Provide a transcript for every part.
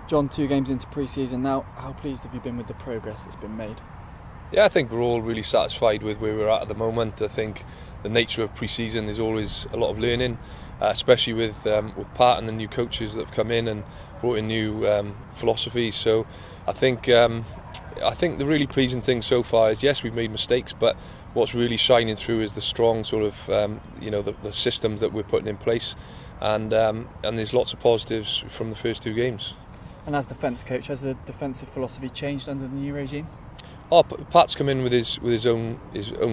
John, 2 games into pre-season now, how pleased have you been with the progress that's been made? Yeah, I think we're all really satisfied with where we're at the moment. I think the nature of pre-season is always a lot of learning, especially with Pat and the new coaches that have come in and brought in new philosophies. So I think the really pleasing thing so far is, yes, we've made mistakes, but what's really shining through is the strong sort of the systems that we're putting in place, and there's lots of positives from the first 2 games. And as defence coach, has the defensive philosophy changed under the new regime? Pat's come in with his own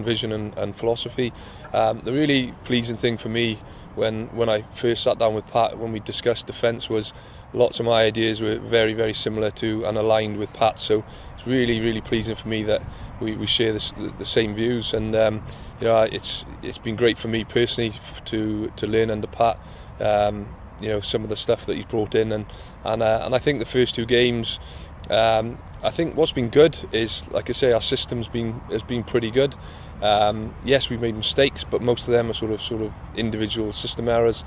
vision and philosophy. The really pleasing thing for me when I first sat down with Pat, when we discussed defence, was lots of my ideas were very, very similar to and aligned with Pat. So it's really, really pleasing for me that we share the same views, and it's been great for me personally to learn under Pat. Some of the stuff that he's brought in, and I think the first 2 games, I think what's been good is, like I say, our system's has been pretty good. Yes, we've made mistakes, but most of them are sort of individual system errors,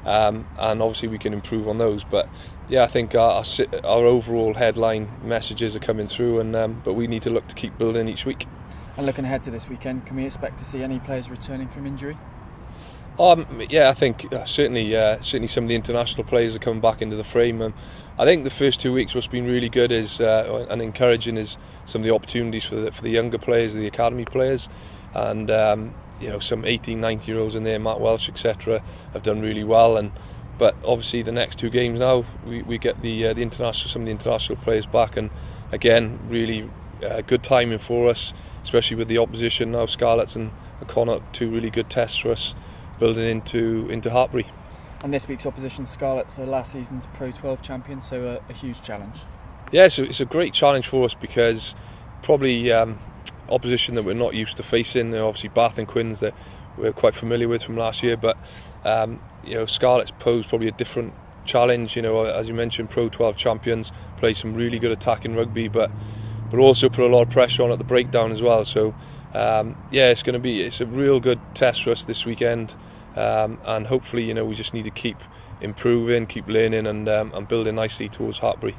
and obviously we can improve on those. But yeah, I think our overall headline messages are coming through, and but we need to look to keep building each week. And looking ahead to this weekend, can we expect to see any players returning from injury? Yeah, I think certainly some of the international players are coming back into the frame. I think the first 2 weeks, what's been really good is and encouraging is some of the opportunities for the younger players, the academy players, and some 18, 19-year-olds in there, Matt Welsh, etc., have done really well. But obviously the next 2 games now, we get some of the international players back, and again, really good timing for us, especially with the opposition now, Scarlets and Connacht, 2 really good tests for us, building into Hartpury. And this week's opposition, Scarlets, are last season's Pro 12 champions, so a huge challenge. Yeah, so it's a great challenge for us, because probably opposition that we're not used to facing. Obviously Bath and Quins that we're quite familiar with from last year, but Scarlets pose probably a different challenge. As you mentioned, Pro 12 champions, play some really good attacking rugby, but also put a lot of pressure on at the breakdown as well. So it's a real good test for us this weekend, and hopefully we just need to keep improving, keep learning, and building nicely towards Hartpury.